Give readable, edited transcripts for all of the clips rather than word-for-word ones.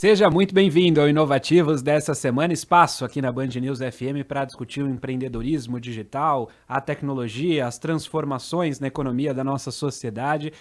Seja muito bem-vindo ao Inovativos dessa semana, espaço aqui na Band News FM para discutir o empreendedorismo digital, a tecnologia, as transformações na economia da nossa sociedade,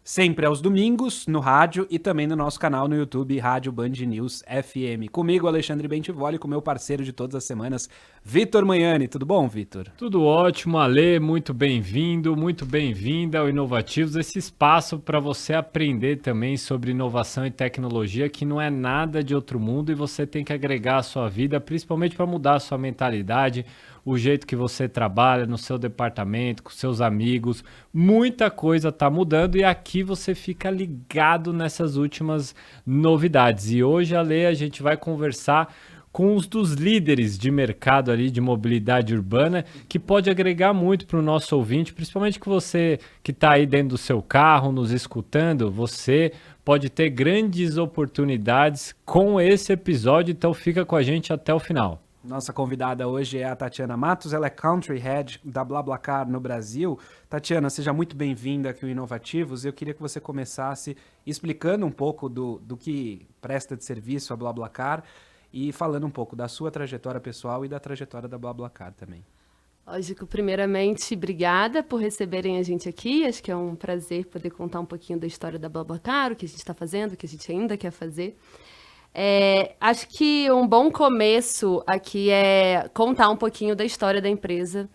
sempre aos domingos no rádio e também no nosso canal no YouTube, Rádio Band News FM. Comigo, Alexandre Bentivoli, com meu parceiro de todas as semanas, Vitor Manhani. Tudo bom, Vitor? Tudo ótimo, Ale, muito bem-vindo, muito bem-vinda ao Inovativos, esse espaço para você aprender também sobre inovação e tecnologia, que não é nada de outro mundo e você tem que agregar à sua vida, principalmente para mudar a sua mentalidade, o jeito que você trabalha no seu departamento, com seus amigos, muita coisa está mudando e aqui você fica ligado nessas últimas novidades. E hoje, Ale, a gente vai conversar com os dos líderes de mercado ali de mobilidade urbana, que pode agregar muito para o nosso ouvinte, principalmente que você que está aí dentro do seu carro, nos escutando, você pode ter grandes oportunidades com esse episódio, então fica com a gente até o final. Nossa convidada hoje é a Tatiana Matos, ela é Country Head da BlaBlaCar no Brasil. Tatiana, seja muito bem-vinda aqui ao Inovativos. Eu queria que você começasse explicando um pouco do que presta de serviço a BlaBlaCar e falando um pouco da sua trajetória pessoal e da trajetória da BlaBlaCar também. Lógico, primeiramente, obrigada por receberem a gente aqui. Acho que é um prazer poder contar um pouquinho da história da BlaBlaCar, o que a gente está fazendo, o que a gente ainda quer fazer. Acho que um bom começo aqui é contar um pouquinho da história da empresa.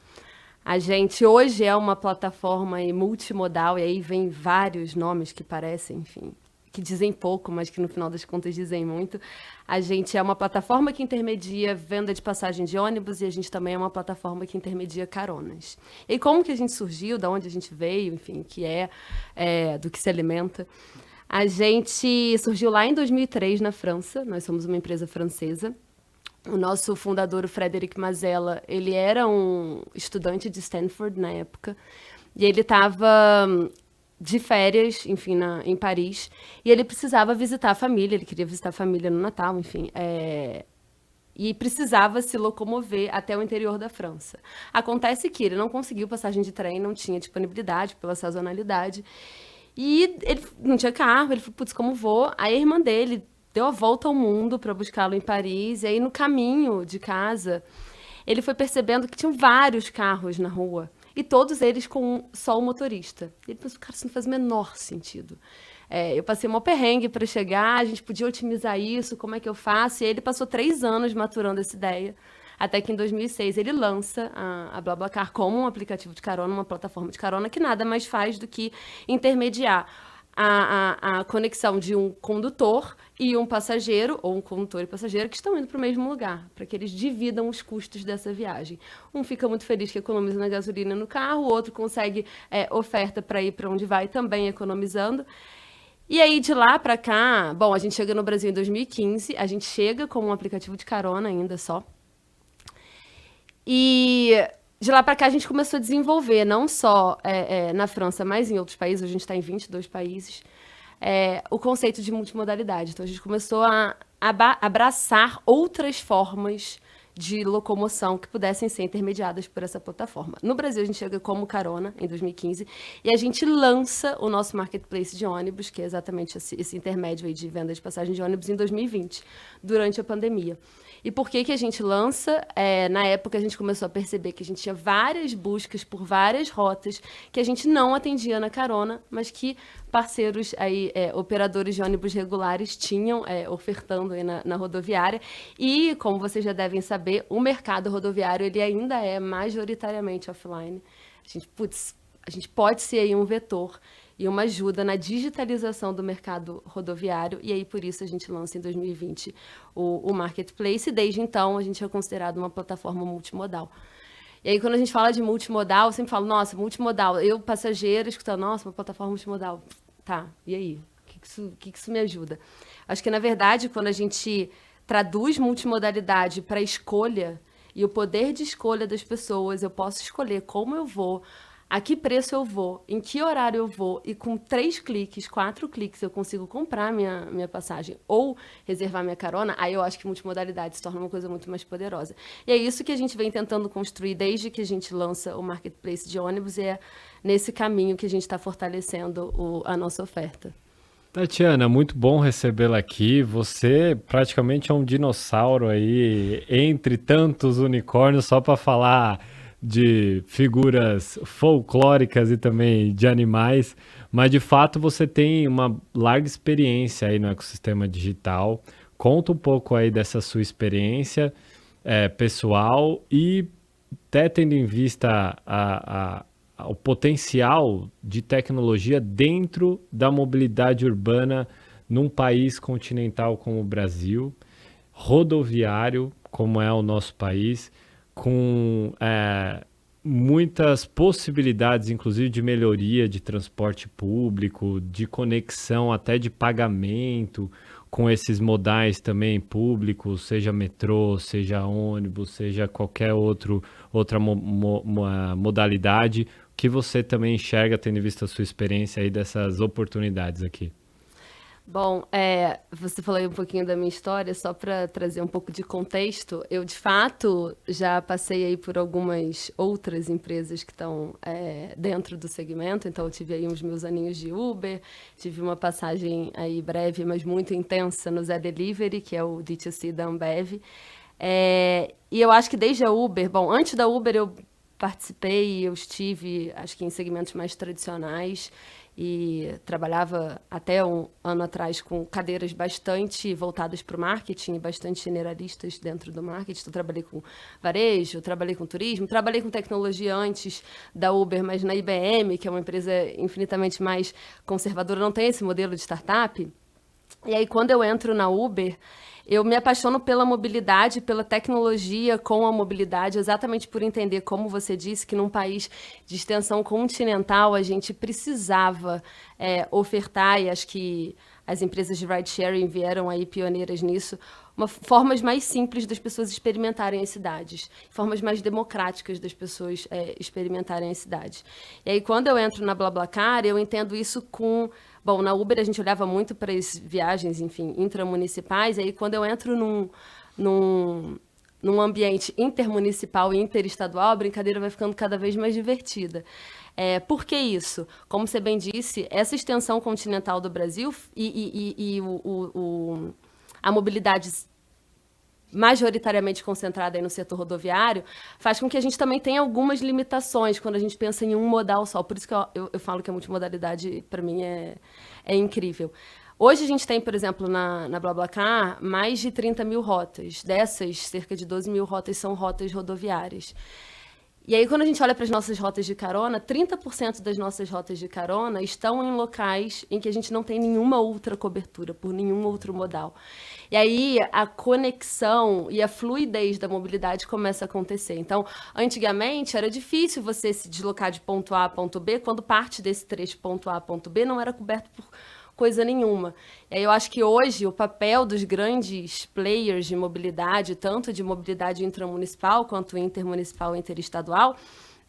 A gente hoje é uma plataforma multimodal, e aí vem vários nomes que parecem, enfim, que dizem pouco, mas que no final das contas dizem muito. A gente é uma plataforma que intermedia venda de passagem de ônibus e a gente também é uma plataforma que intermedia caronas. E como que a gente surgiu, da onde a gente veio, enfim, do que se alimenta. A gente surgiu lá em 2003 na França, nós somos uma empresa francesa. O nosso fundador, o Frédéric Mazella, ele era um estudante de Stanford na época, e ele estava de férias, enfim, em Paris, e ele precisava visitar a família, ele queria visitar a família no Natal, enfim, e precisava se locomover até o interior da França. Acontece que ele não conseguiu passagem de trem, não tinha disponibilidade pela sazonalidade, e ele não tinha carro, ele falou, putz, como vou? Aí a irmã dele deu a volta ao mundo para buscá-lo em Paris, e aí no caminho de casa, ele foi percebendo que tinham vários carros na rua, e todos eles com só o motorista. Ele pensou, cara, isso não faz o menor sentido. Eu passei um perrengue para chegar, a gente podia otimizar isso, como é que eu faço? E aí ele passou 3 anos maturando essa ideia, até que em 2006 ele lança a BlaBlaCar como um aplicativo de carona, uma plataforma de carona que nada mais faz do que intermediar a conexão de um condutor e um passageiro, ou um condutor e passageiro, que estão indo para o mesmo lugar, para que eles dividam os custos dessa viagem. Um fica muito feliz que economiza na gasolina no carro, o outro consegue oferta para ir para onde vai, também economizando. E aí, de lá para cá, bom, a gente chega no Brasil em 2015, a gente chega como um aplicativo de carona ainda só. E de lá para cá a gente começou a desenvolver, não só na França, mas em outros países, a gente está em 22 países, o conceito de multimodalidade. Então a gente começou a abraçar outras formas de locomoção que pudessem ser intermediadas por essa plataforma. No Brasil a gente chega como carona, em 2015, e a gente lança o nosso marketplace de ônibus, que é exatamente esse intermédio aí de venda de passagem de ônibus, em 2020, durante a pandemia. E por que a gente lança? Na época a gente começou a perceber que a gente tinha várias buscas por várias rotas que a gente não atendia na carona, mas que parceiros, aí, operadores de ônibus regulares tinham ofertando aí na rodoviária. E, como vocês já devem saber, o mercado rodoviário ele ainda é majoritariamente offline. A gente pode ser aí um vetor e uma ajuda na digitalização do mercado rodoviário, e aí por isso a gente lança em 2020 o Marketplace, e desde então a gente é considerado uma plataforma multimodal. E aí quando a gente fala de multimodal, eu sempre falo, nossa, multimodal, eu passageiro escutando, nossa, uma plataforma multimodal, tá, e aí? O que isso me ajuda? Acho que na verdade quando a gente traduz multimodalidade para escolha, e o poder de escolha das pessoas, eu posso escolher como eu vou, a que preço eu vou, em que horário eu vou, e com 3 cliques, 4 cliques eu consigo comprar minha passagem ou reservar minha carona, aí eu acho que multimodalidade se torna uma coisa muito mais poderosa. E é isso que a gente vem tentando construir desde que a gente lança o Marketplace de ônibus, e é nesse caminho que a gente está fortalecendo a nossa oferta. Tatiana, muito bom recebê-la aqui. Você praticamente é um dinossauro aí, entre tantos unicórnios, só para falar de figuras folclóricas e também de animais, mas de fato você tem uma larga experiência aí no ecossistema digital. Conta um pouco aí dessa sua experiência pessoal e até tendo em vista o potencial de tecnologia dentro da mobilidade urbana num país continental como o Brasil, rodoviário como é o nosso país, com muitas possibilidades, inclusive de melhoria de transporte público, de conexão até de pagamento com esses modais também públicos, seja metrô, seja ônibus, seja qualquer outra modalidade, que você também enxerga, tendo visto a sua experiência aí dessas oportunidades aqui. Bom, você falou aí um pouquinho da minha história, só para trazer um pouco de contexto. Eu, de fato, já passei aí por algumas outras empresas que estão dentro do segmento. Então, eu tive aí uns meus aninhos de Uber, tive uma passagem aí breve, mas muito intensa no Zé Delivery, que é o D2C da Ambev. E eu acho que desde a Uber, bom, antes da Uber eu participei, eu estive, acho que em segmentos mais tradicionais, e trabalhava até um ano atrás com cadeiras bastante voltadas para o marketing, bastante generalistas dentro do marketing. Então, trabalhei com varejo, trabalhei com turismo, trabalhei com tecnologia antes da Uber, mas na IBM, que é uma empresa infinitamente mais conservadora, não tem esse modelo de startup. E aí, quando eu entro na Uber, eu me apaixono pela mobilidade, pela tecnologia com a mobilidade, exatamente por entender, como você disse, que num país de extensão continental a gente precisava ofertar, e acho que as empresas de ride-sharing vieram aí pioneiras nisso, formas mais simples das pessoas experimentarem as cidades, formas mais democráticas das pessoas experimentarem as cidades. E aí, quando eu entro na BlaBlaCar, eu entendo isso com... Bom, na Uber a gente olhava muito para as viagens, enfim, intramunicipais, e aí quando eu entro num ambiente intermunicipal e interestadual, a brincadeira vai ficando cada vez mais divertida. Por que isso? Como você bem disse, essa extensão continental do Brasil e a mobilidade majoritariamente concentrada aí no setor rodoviário, faz com que a gente também tenha algumas limitações quando a gente pensa em um modal só. Por isso que eu falo que a multimodalidade, para mim, é incrível. Hoje a gente tem, por exemplo, na BlaBlaCar, mais de 30 mil rotas. Dessas, cerca de 12 mil rotas são rotas rodoviárias. E aí, quando a gente olha para as nossas rotas de carona, 30% das nossas rotas de carona estão em locais em que a gente não tem nenhuma outra cobertura, por nenhum outro modal. E aí, a conexão e a fluidez da mobilidade começa a acontecer. Então, antigamente, era difícil você se deslocar de ponto A a ponto B, quando parte desse trecho ponto A a ponto B não era coberto por coisa nenhuma. E aí eu acho que hoje o papel dos grandes players de mobilidade, tanto de mobilidade intramunicipal quanto intermunicipal e interestadual,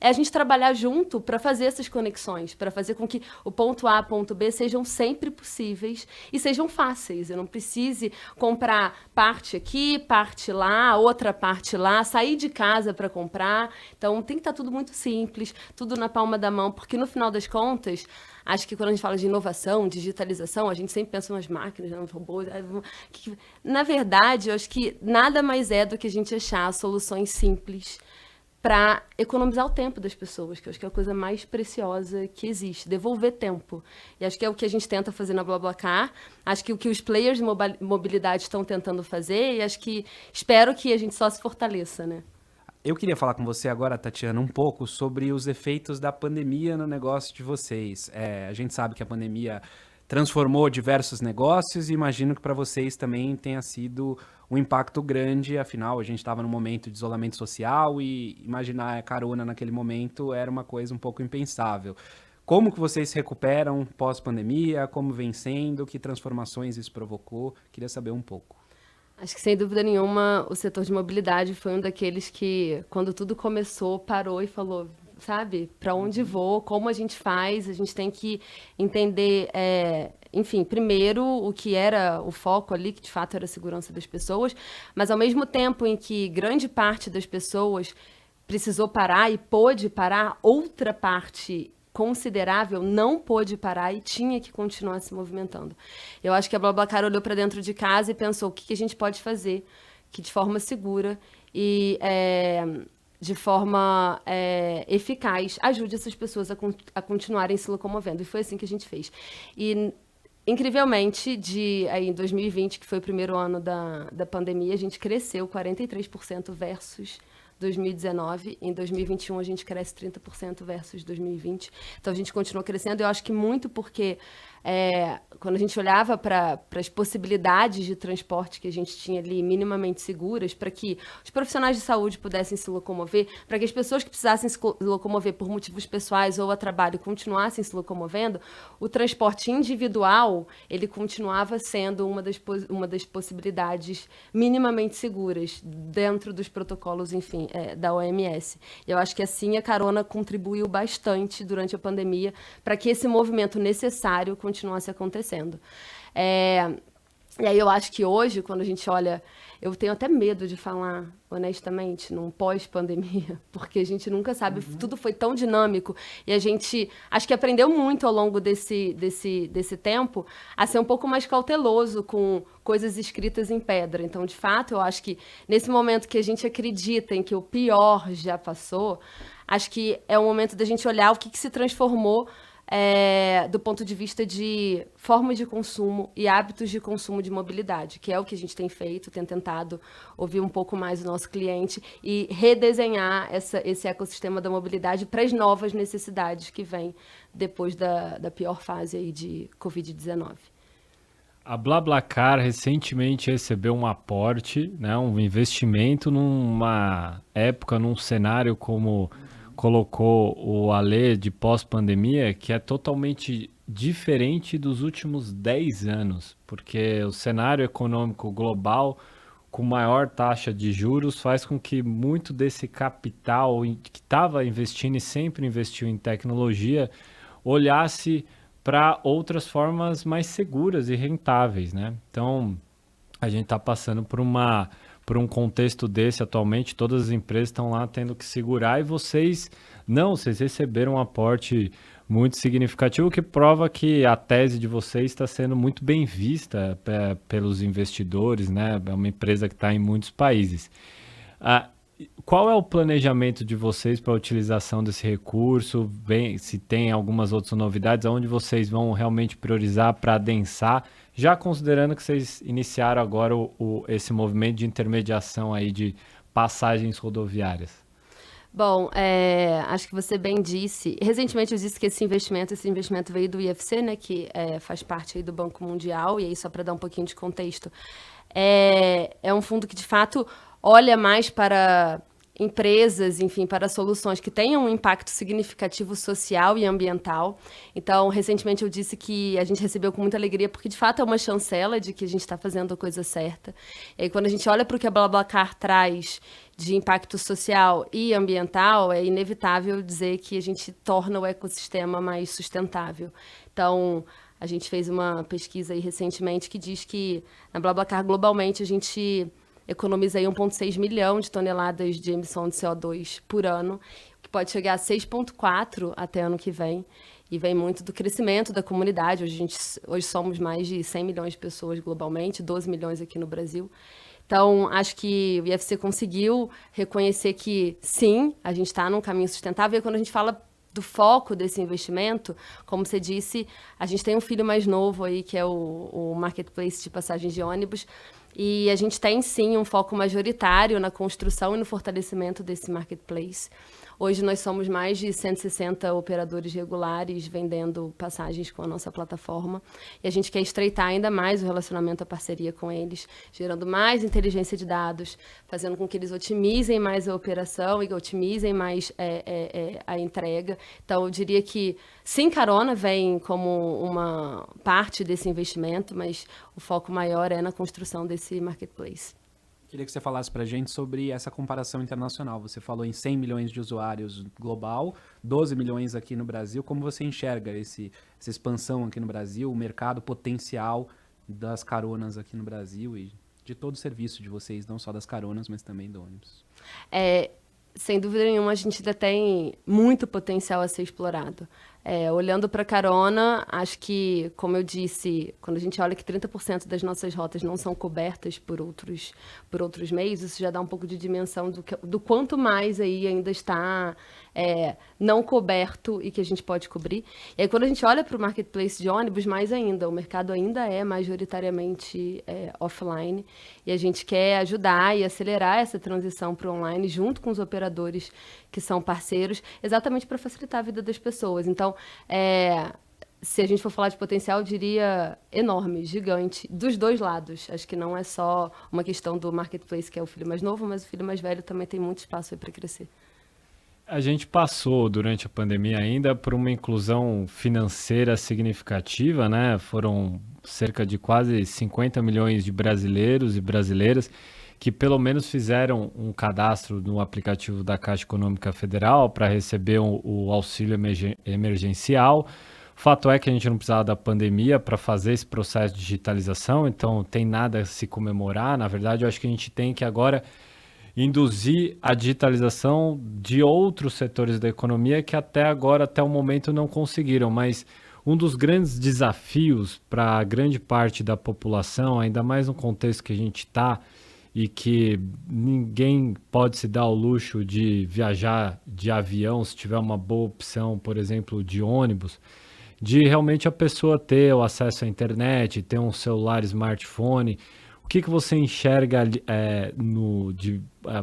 é a gente trabalhar junto para fazer essas conexões, para fazer com que o ponto A e ponto B sejam sempre possíveis e sejam fáceis. Eu não precise comprar parte aqui, parte lá, outra parte lá, sair de casa para comprar. Então tem que estar tudo muito simples, tudo na palma da mão, porque no final das contas, acho que quando a gente fala de inovação, digitalização, a gente sempre pensa nas máquinas, nos robôs. Na verdade, eu acho que nada mais é do que a gente achar soluções simples para economizar o tempo das pessoas, que eu acho que é a coisa mais preciosa que existe, devolver tempo. E acho que é o que a gente tenta fazer na BlaBlaCar, acho que o que os players de mobilidade estão tentando fazer, e acho que espero que a gente só se fortaleça, né? Eu queria falar com você agora, Tatiana, um pouco sobre os efeitos da pandemia no negócio de vocês. A gente sabe que a pandemia transformou diversos negócios e imagino que para vocês também tenha sido um impacto grande, afinal a gente estava num momento de isolamento social e imaginar a carona naquele momento era uma coisa um pouco impensável. Como que vocês se recuperam pós-pandemia? Como vem sendo? Que transformações isso provocou? Queria saber um pouco. Acho que, sem dúvida nenhuma, o setor de mobilidade foi um daqueles que, quando tudo começou, parou e falou, sabe, para onde vou, como a gente faz, a gente tem que entender, enfim, primeiro o que era o foco ali, que de fato era a segurança das pessoas, mas ao mesmo tempo em que grande parte das pessoas precisou parar e pôde parar, outra parte considerável não pôde parar e tinha que continuar se movimentando. Eu acho que a BlaBlaCar olhou para dentro de casa e pensou o que a gente pode fazer que de forma segura e de forma eficaz ajude essas pessoas a continuarem se locomovendo. E foi assim que a gente fez. E, incrivelmente, em 2020, que foi o primeiro ano da pandemia, a gente cresceu 43% versus 2019. Em 2021, a gente cresce 30% versus 2020. Então, a gente continua crescendo. Eu acho que muito porque quando a gente olhava para as possibilidades de transporte que a gente tinha ali minimamente seguras, para que os profissionais de saúde pudessem se locomover, para que as pessoas que precisassem se locomover por motivos pessoais ou a trabalho continuassem se locomovendo, o transporte individual, ele continuava sendo uma das possibilidades minimamente seguras dentro dos protocolos, enfim, da OMS. Eu acho que assim a carona contribuiu bastante durante a pandemia para que esse movimento necessário continuasse acontecendo. E aí eu acho que hoje, quando a gente olha, eu tenho até medo de falar, honestamente, num pós-pandemia, porque a gente nunca sabe, tudo foi tão dinâmico, e a gente, acho que aprendeu muito ao longo desse tempo a ser um pouco mais cauteloso com coisas escritas em pedra. Então, de fato, eu acho que nesse momento que a gente acredita em que o pior já passou, acho que é o momento da gente olhar o que se transformou do ponto de vista de formas de consumo e hábitos de consumo de mobilidade, que é o que a gente tem feito, tem tentado ouvir um pouco mais o nosso cliente e redesenhar esse ecossistema da mobilidade para as novas necessidades que vêm depois da pior fase aí de Covid-19. A BlaBlaCar recentemente recebeu um aporte, né, um investimento numa época, num cenário como colocou o Alê de pós-pandemia, que é totalmente diferente dos últimos 10 anos, porque o cenário econômico global com maior taxa de juros faz com que muito desse capital que estava investindo e sempre investiu em tecnologia olhasse para outras formas mais seguras e rentáveis, né? Então, a gente está passando por um contexto desse atualmente, todas as empresas estão lá tendo que segurar e vocês receberam um aporte muito significativo que prova que a tese de vocês está sendo muito bem vista pelos investidores, né? É uma empresa que está em muitos países. Qual é o planejamento de vocês para a utilização desse recurso? Se tem algumas outras novidades, onde vocês vão realmente priorizar para adensar, já considerando que vocês iniciaram agora esse movimento de intermediação aí de passagens rodoviárias? Bom, acho que você bem disse. Recentemente eu disse que esse investimento veio do IFC, né, que faz parte aí do Banco Mundial, e aí só para dar um pouquinho de contexto, é um fundo que de fato olha mais para empresas, enfim, para soluções que tenham um impacto significativo social e ambiental. Então, recentemente eu disse que a gente recebeu com muita alegria, porque de fato é uma chancela de que a gente está fazendo a coisa certa. E aí, quando a gente olha para o que a BlaBlaCar traz de impacto social e ambiental, é inevitável dizer que a gente torna o ecossistema mais sustentável. Então, a gente fez uma pesquisa aí recentemente que diz que na BlaBlaCar, globalmente, a gente economiza aí 1,6 milhão de toneladas de emissão de CO2 por ano, que pode chegar a 6,4 até ano que vem. E vem muito do crescimento da comunidade. Hoje somos mais de 100 milhões de pessoas globalmente, 12 milhões aqui no Brasil. Então, acho que o IFC conseguiu reconhecer que, sim, a gente está num caminho sustentável. E quando a gente fala do foco desse investimento, como você disse, a gente tem um filho mais novo aí, que é o Marketplace de passagens de ônibus, e a gente tem, sim, um foco majoritário na construção e no fortalecimento desse marketplace. Hoje nós somos mais de 160 operadores regulares vendendo passagens com a nossa plataforma, e a gente quer estreitar ainda mais o relacionamento, a parceria com eles, gerando mais inteligência de dados, fazendo com que eles otimizem mais a operação e otimizem mais a entrega. Então, eu diria que, sim, carona vem como uma parte desse investimento, mas o foco maior é na construção desse marketplace. Queria que você falasse para a gente sobre essa comparação internacional. Você falou em 100 milhões de usuários global, 12 milhões aqui no Brasil. Como você enxerga essa expansão aqui no Brasil, o mercado potencial das caronas aqui no Brasil e de todo o serviço de vocês, não só das caronas, mas também do ônibus? Sem dúvida nenhuma, a gente ainda tem muito potencial a ser explorado. Olhando para carona, acho que, como eu disse, quando a gente olha que 30% das nossas rotas não são cobertas por outros meios, isso já dá um pouco de dimensão do quanto mais aí ainda está não coberto e que a gente pode cobrir. E aí, quando a gente olha para o marketplace de ônibus, mais ainda, o mercado ainda é majoritariamente offline, e a gente quer ajudar e acelerar essa transição para o online junto com os operadores que são parceiros, exatamente para facilitar a vida das pessoas. Então, se a gente for falar de potencial, eu diria enorme, gigante, dos dois lados. Acho que não é só uma questão do marketplace, que é o filho mais novo, mas o filho mais velho também tem muito espaço para crescer. A gente passou, durante a pandemia ainda, por uma inclusão financeira significativa, né? Foram cerca de quase 50 milhões de brasileiros e brasileiras que pelo menos fizeram um cadastro no aplicativo da Caixa Econômica Federal para receber o auxílio emergencial. O fato é que a gente não precisava da pandemia para fazer esse processo de digitalização, então tem nada a se comemorar. Na verdade, eu acho que a gente tem que agora induzir a digitalização de outros setores da economia que até agora, até o momento, não conseguiram. Mas um dos grandes desafios para grande parte da população, ainda mais no contexto que a gente está, e que ninguém pode se dar ao luxo de viajar de avião se tiver uma boa opção, por exemplo, de ônibus, de realmente a pessoa ter o acesso à internet, ter um celular, smartphone. O que você enxerga de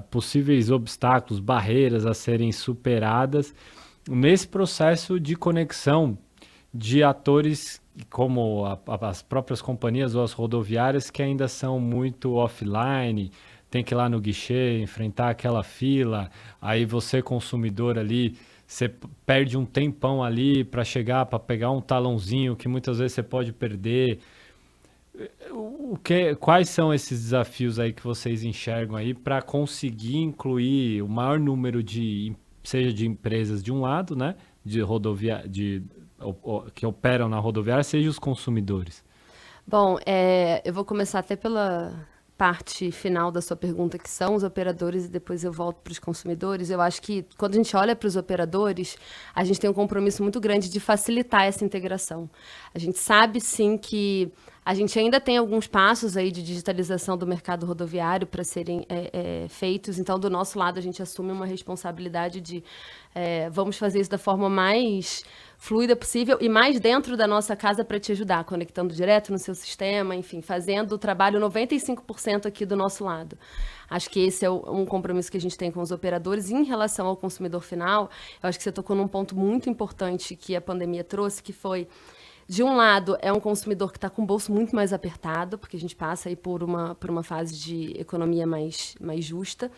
possíveis obstáculos, barreiras a serem superadas nesse processo de conexão de atores como as próprias companhias ou as rodoviárias que ainda são muito offline, tem que ir lá no guichê, enfrentar aquela fila, aí você, consumidor ali, você perde um tempão ali para chegar, para pegar um talãozinho que muitas vezes você pode perder. Quais são esses desafios aí que vocês enxergam aí para conseguir incluir o maior número seja de empresas de um lado, né, de rodovia, que operam na rodoviária, seja os consumidores? Bom, eu vou começar até pela parte final da sua pergunta, que são os operadores, e depois eu volto para os consumidores. Eu acho que quando a gente olha para os operadores, a gente tem um compromisso muito grande de facilitar essa integração. A gente sabe, sim, que a gente ainda tem alguns passos aí de digitalização do mercado rodoviário para serem feitos. Então, do nosso lado, a gente assume uma responsabilidade de vamos fazer isso da forma mais fluida possível e mais dentro da nossa casa para te ajudar, conectando direto no seu sistema, enfim, fazendo o trabalho 95% aqui do nosso lado. Acho que esse é um compromisso que a gente tem com os operadores. Em relação ao consumidor final, eu acho que você tocou num ponto muito importante que a pandemia trouxe, que foi, de um lado, é um consumidor que está com o bolso muito mais apertado, porque a gente passa aí por uma fase de economia mais justa.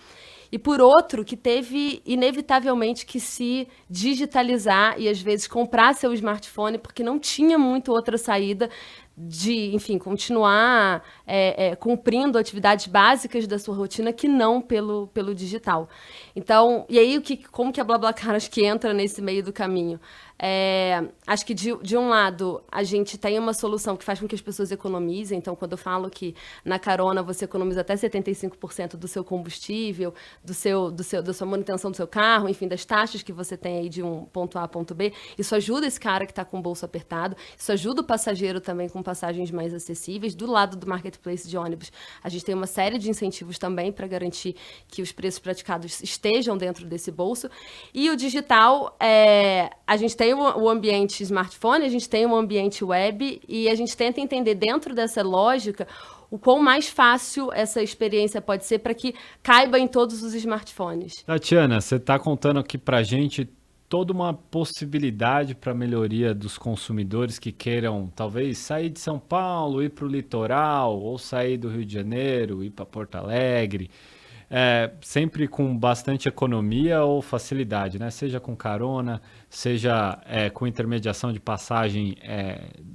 E, por outro, que teve, inevitavelmente, que se digitalizar e, às vezes, comprar seu smartphone, porque não tinha muito outra saída de, enfim, continuar cumprindo atividades básicas da sua rotina que não pelo digital. Então, e aí, como que a BlaBlaCar acho que entra nesse meio do caminho? Acho que, de um lado, a gente tem uma solução que faz com que as pessoas economizem. Então, quando eu falo que na carona você economiza até 75% do seu combustível, da sua manutenção do seu carro, enfim, das taxas que você tem aí de um ponto A a ponto B, isso ajuda esse cara que está com o bolso apertado, isso ajuda o passageiro também com passagens mais acessíveis. Do lado do marketplace de ônibus, a gente tem uma série de incentivos também para garantir que os preços praticados estejam dentro desse bolso. E o digital, a gente tem o ambiente smartphone, a gente tem o ambiente web, e a gente tenta entender dentro dessa lógica o quão mais fácil essa experiência pode ser para que caiba em todos os smartphones. Tatiana, você está contando aqui para a gente toda uma possibilidade para melhoria dos consumidores que queiram talvez sair de São Paulo, ir para o litoral, ou sair do Rio de Janeiro, ir para Porto Alegre, sempre com bastante economia ou facilidade, né? Seja com carona, seja com intermediação de passagem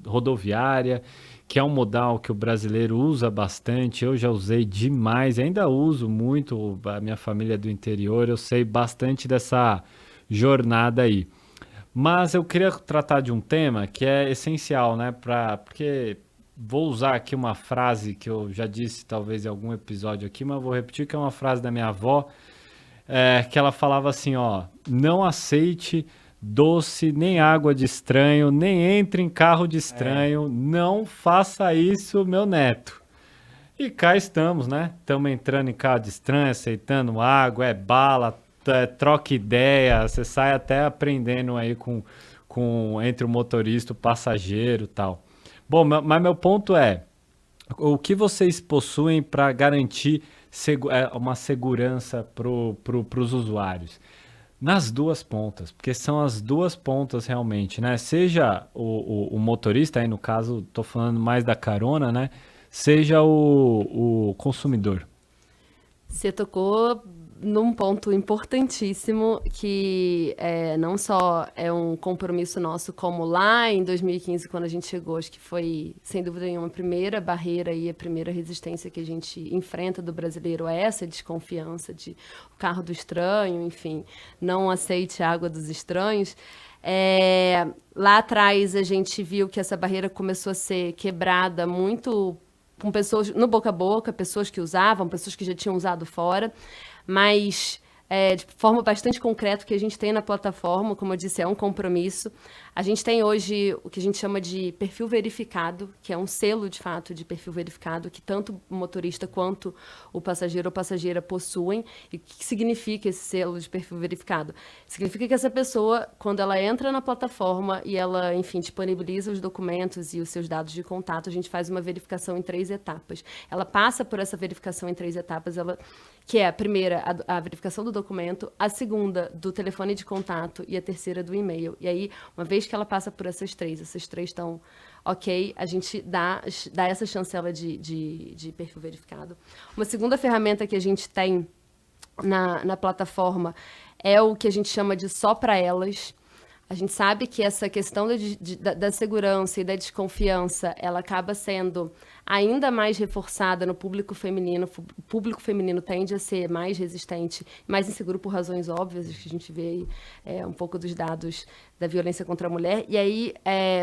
rodoviária, que é um modal que o brasileiro usa bastante. Eu já usei demais, ainda uso muito, a minha família é do interior, eu sei bastante dessa jornada aí. Mas eu queria tratar de um tema que é essencial, né? Porque vou usar aqui uma frase que eu já disse talvez em algum episódio aqui, mas vou repetir, que é uma frase da minha avó, que ela falava assim, ó: não aceite doce, nem água de estranho, nem entre em carro de estranho. Não faça isso, meu neto. E cá estamos, né? Estamos entrando em carro de estranho, aceitando água, é bala, troca ideia, você sai até aprendendo aí entre o motorista, o passageiro e tal. Bom, mas meu ponto é, o que vocês possuem para garantir uma segurança para os usuários? Nas duas pontas, porque são as duas pontas realmente, né? Seja o motorista, aí no caso, estou falando mais da carona, né? Seja o consumidor. Você tocou num ponto importantíssimo que não só é um compromisso nosso, como lá em 2015, quando a gente chegou, acho que foi, sem dúvida nenhuma, a primeira barreira e a primeira resistência que a gente enfrenta do brasileiro é essa desconfiança de o carro do estranho, enfim, não aceite a água dos estranhos. Lá atrás a gente viu que essa barreira começou a ser quebrada muito com pessoas no boca a boca, pessoas que usavam, pessoas que já tinham usado fora, mas de forma bastante concreta, o que a gente tem na plataforma, como eu disse, é um compromisso. A gente tem hoje o que a gente chama de perfil verificado, que é um selo, de fato, de perfil verificado, que tanto o motorista quanto o passageiro ou passageira possuem. E o que significa esse selo de perfil verificado? Significa que essa pessoa, quando ela entra na plataforma e ela, enfim, disponibiliza os documentos e os seus dados de contato, a gente faz uma verificação em 3 etapas. Ela passa por essa verificação em 3 etapas, que é a primeira, a verificação do documento, a segunda, do telefone de contato e a terceira, do e-mail. E aí, uma vez que ela passa por essas três estão ok, a gente dá essa chancela de perfil verificado. Uma segunda ferramenta que a gente tem na plataforma é o que a gente chama de só para elas. A gente sabe que essa questão da segurança e da desconfiança, ela acaba sendo ainda mais reforçada no público feminino. O público feminino tende a ser mais resistente, mais inseguro por razões óbvias, que a gente vê aí um pouco dos dados da violência contra a mulher. E aí,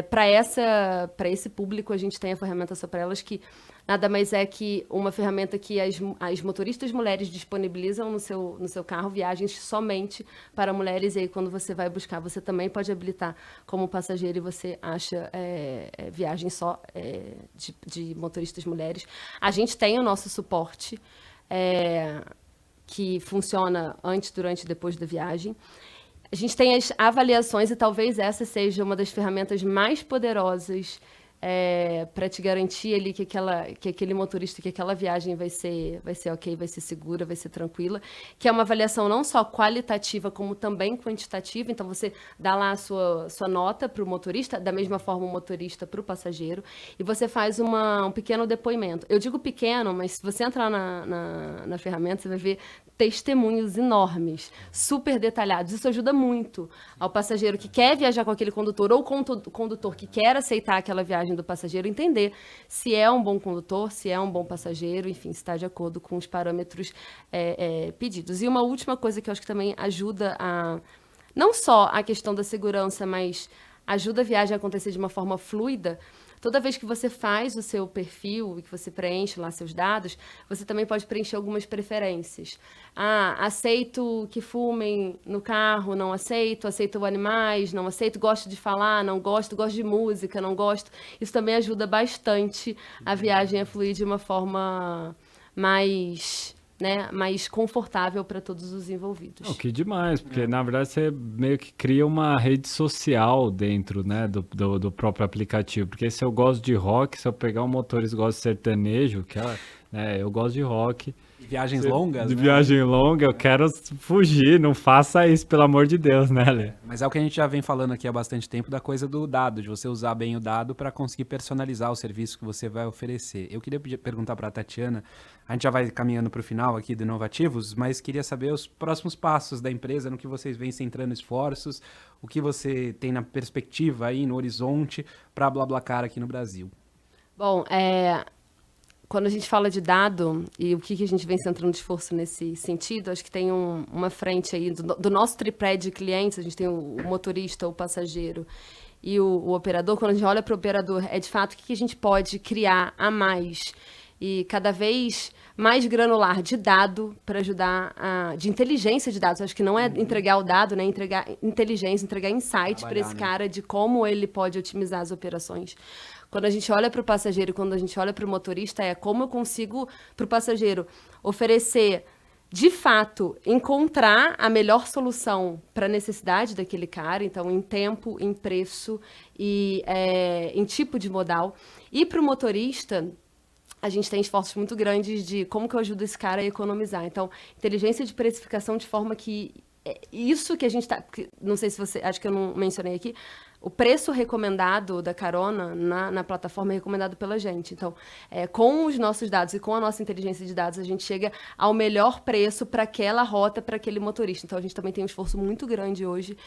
para esse público, a gente tem a ferramenta Só para Elas, que nada mais é que uma ferramenta que as motoristas mulheres disponibilizam no seu carro viagens somente para mulheres. E aí, quando você vai buscar, você também pode habilitar como passageiro e você acha viagem só de motoristas mulheres. A gente tem o nosso suporte, que funciona antes, durante e depois da viagem. A gente tem as avaliações, e talvez essa seja uma das ferramentas mais poderosas para te garantir ali que aquele motorista, que aquela viagem vai ser ok, vai ser segura, vai ser tranquila, que é uma avaliação não só qualitativa, como também quantitativa. Então, você dá lá a sua nota para o motorista, da mesma forma o motorista para o passageiro, e você faz um pequeno depoimento. Eu digo pequeno, mas se você entrar na ferramenta, você vai ver testemunhos enormes, super detalhados. Isso ajuda muito ao passageiro que quer viajar com aquele condutor, ou o condutor que quer aceitar aquela viagem do passageiro, entender se é um bom condutor, se é um bom passageiro, enfim, se está de acordo com os parâmetros pedidos. E uma última coisa que eu acho que também ajuda não só a questão da segurança, mas ajuda a viagem a acontecer de uma forma fluida. Toda vez que você faz o seu perfil e que você preenche lá seus dados, você também pode preencher algumas preferências. Aceito que fumem no carro, não aceito animais, não aceito, gosto de falar, não gosto, gosto de música, não gosto. Isso também ajuda bastante a viagem a fluir de uma forma mais confortável para todos os envolvidos. Que demais, porque na verdade você meio que cria uma rede social dentro, né, do próprio aplicativo, porque se eu gosto de rock, se eu pegar um motorista que gosta de sertanejo, eu gosto de rock. Viagens longas, de né? viagem longa, eu quero fugir, não faça isso, pelo amor de Deus, né, Lê? Mas é o que a gente já vem falando aqui há bastante tempo, da coisa do dado, de você usar bem o dado para conseguir personalizar o serviço que você vai oferecer. Eu queria perguntar para a Tatiana, a gente já vai caminhando para o final aqui do Inovativos, mas queria saber os próximos passos da empresa, no que vocês vêm centrando esforços, o que você tem na perspectiva aí, no horizonte, para a BlaBlaCar aqui no Brasil. Bom, quando a gente fala de dado e o que a gente vem centrando de esforço nesse sentido, acho que tem uma frente aí do nosso tripé de clientes. A gente tem o motorista, o passageiro e o operador. Quando a gente olha para o operador, de fato o que a gente pode criar a mais e cada vez mais granular de dado para ajudar de inteligência de dados. Acho que não é entregar o dado, né? Entregar inteligência, entregar insight para esse cara de como ele pode otimizar as operações. Quando a gente olha para o passageiro, quando a gente olha para o motorista, é como eu consigo, para o passageiro, oferecer, de fato, encontrar a melhor solução para a necessidade daquele cara, então em tempo, em preço e em tipo de modal. E para o motorista, a gente tem esforços muito grandes de como que eu ajudo esse cara a economizar. Então, inteligência de precificação de forma que isso que a gente está... Não sei se você... Acho que eu não mencionei aqui. O preço recomendado da carona na plataforma é recomendado pela gente. Então, com os nossos dados e com a nossa inteligência de dados, a gente chega ao melhor preço para aquela rota, para aquele motorista. Então, a gente também tem um esforço muito grande hoje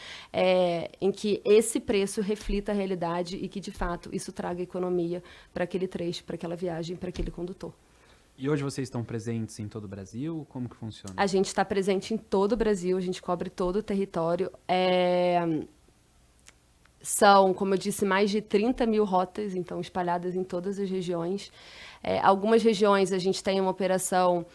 em que esse preço reflita a realidade e que, de fato, isso traga economia para aquele trecho, para aquela viagem, para aquele condutor. E hoje vocês estão presentes em todo o Brasil? Como que funciona? A gente está presente em todo o Brasil, a gente cobre todo o território. São, como eu disse, mais de 30 mil rotas, então, espalhadas em todas as regiões. Algumas regiões a gente tem uma operação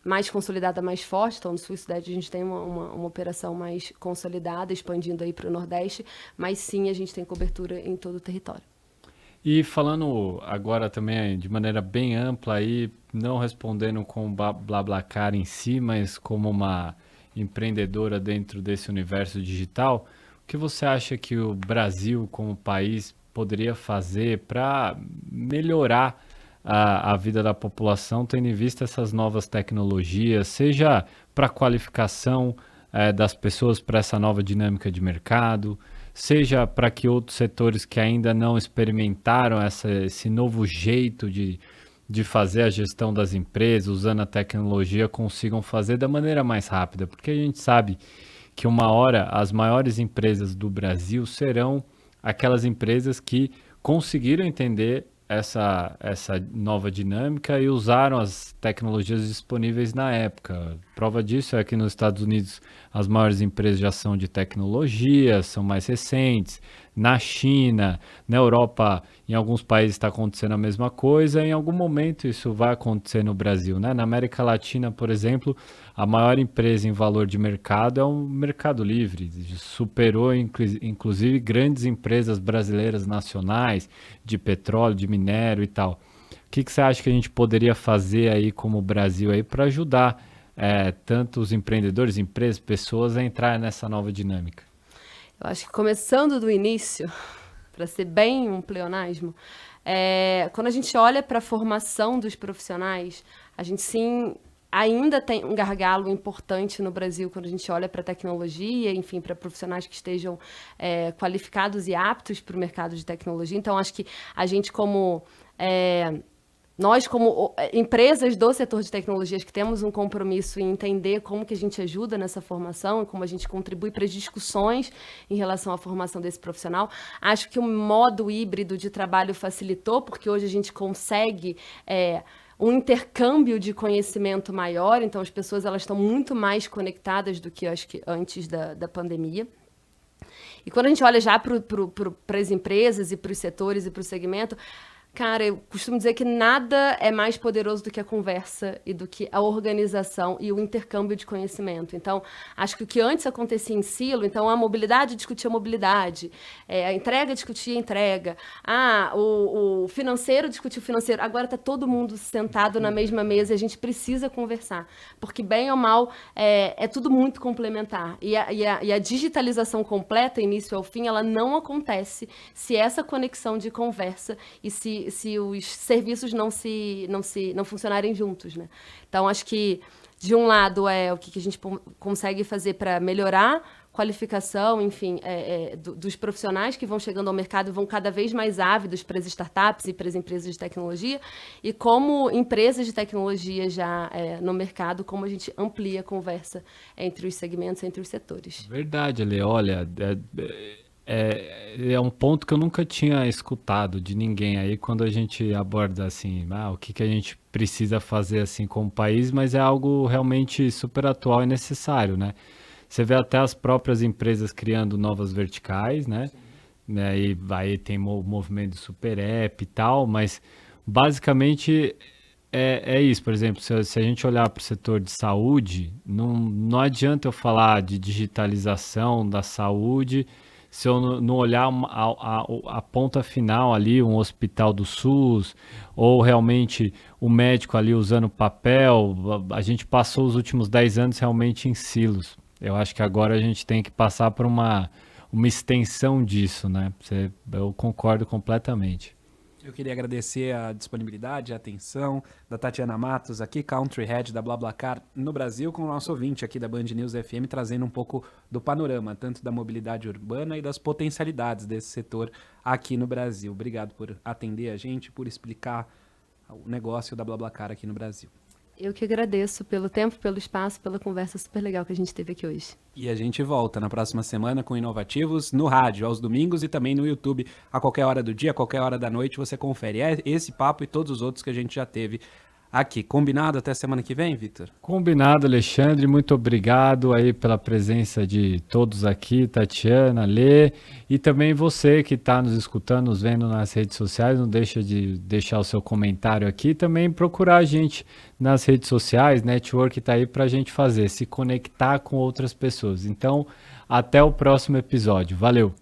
mais consolidada, mais forte. Então, no Sul e Sudeste a gente tem uma operação mais consolidada, expandindo aí para o Nordeste. Mas sim, a gente tem cobertura em todo o território. E falando agora também de maneira bem ampla aí, não respondendo com o BlaBlaCar em si, mas como uma empreendedora dentro desse universo digital, o que você acha que o Brasil como país poderia fazer para melhorar a vida da população, tendo em vista essas novas tecnologias, seja para a qualificação das pessoas para essa nova dinâmica de mercado, seja para que outros setores que ainda não experimentaram esse novo jeito de fazer a gestão das empresas, usando a tecnologia, consigam fazer da maneira mais rápida. Porque a gente sabe que uma hora as maiores empresas do Brasil serão aquelas empresas que conseguiram entender essa nova dinâmica e usaram as tecnologias disponíveis na época. Prova disso é que nos Estados Unidos as maiores empresas já são de tecnologia, são mais recentes. Na China, na Europa, em alguns países está acontecendo a mesma coisa. Em algum momento isso vai acontecer no Brasil, né? Na América Latina, por exemplo, a maior empresa em valor de mercado é o Mercado Livre. Superou, inclusive, grandes empresas brasileiras nacionais de petróleo, de minério e tal. O que você acha que a gente poderia fazer aí como Brasil aí para ajudar tanto os empreendedores, empresas, pessoas a entrar nessa nova dinâmica? Eu acho que começando do início, para ser bem um pleonasmo, quando a gente olha para a formação dos profissionais, a gente sim ainda tem um gargalo importante no Brasil quando a gente olha para a tecnologia, enfim, para profissionais que estejam qualificados e aptos para o mercado de tecnologia. Então, acho que a gente nós, como empresas do setor de tecnologias, que temos um compromisso em entender como que a gente ajuda nessa formação e como a gente contribui para as discussões em relação à formação desse profissional. Acho que o modo híbrido de trabalho facilitou, porque hoje a gente consegue um intercâmbio de conhecimento maior, então as pessoas elas estão muito mais conectadas do que acho que antes da pandemia. E quando a gente olha já para as empresas e para os setores e para o segmento, cara, eu costumo dizer que nada é mais poderoso do que a conversa e do que a organização e o intercâmbio de conhecimento. Então, acho que o que antes acontecia em silo, então a mobilidade discutia a mobilidade, a entrega discutia a entrega, o financeiro discutia o financeiro. Agora está todo mundo sentado na mesma mesa e a gente precisa conversar, porque bem ou mal é tudo muito complementar. E a digitalização completa, início ao fim, ela não acontece se essa conexão de conversa e se os serviços não funcionarem juntos, né? Então, acho que, de um lado, o que a gente consegue fazer para melhorar a qualificação, enfim, dos profissionais que vão chegando ao mercado e vão cada vez mais ávidos para as startups e para as empresas de tecnologia, e como empresas de tecnologia já no mercado, como a gente amplia a conversa entre os segmentos, entre os setores. Verdade, Ale. Olha, é um ponto que eu nunca tinha escutado de ninguém aí quando a gente aborda assim, o que a gente precisa fazer assim como país, mas é algo realmente super atual e necessário, né? Você vê até as próprias empresas criando novas verticais, né? E aí tem o movimento do Super App e tal, mas basicamente é isso. Por exemplo, se a gente olhar para o setor de saúde, não adianta eu falar de digitalização da saúde se eu não olhar a ponta final ali, um hospital do SUS, ou realmente o médico ali usando papel. A gente passou os últimos 10 anos realmente em silos. Eu acho que agora a gente tem que passar por uma extensão disso, né? Eu concordo completamente. Eu queria agradecer a disponibilidade, a atenção da Tatiana Matos aqui, Country Head da BlaBlaCar no Brasil, com o nosso ouvinte aqui da Band News FM, trazendo um pouco do panorama, tanto da mobilidade urbana e das potencialidades desse setor aqui no Brasil. Obrigado por atender a gente, por explicar o negócio da BlaBlaCar aqui no Brasil. Eu que agradeço pelo tempo, pelo espaço, pela conversa super legal que a gente teve aqui hoje. E a gente volta na próxima semana com Inovativos no rádio, aos domingos e também no YouTube, a qualquer hora do dia, a qualquer hora da noite, você confere. É esse papo e todos os outros que a gente já teve aqui. Combinado até semana que vem, Vitor? Combinado, Alexandre. Muito obrigado aí pela presença de todos aqui, Tatiana, Lê, e também você que está nos escutando, nos vendo nas redes sociais. Não deixa de deixar o seu comentário aqui. Também procurar a gente nas redes sociais, network está aí para a gente fazer, se conectar com outras pessoas. Então, até o próximo episódio. Valeu!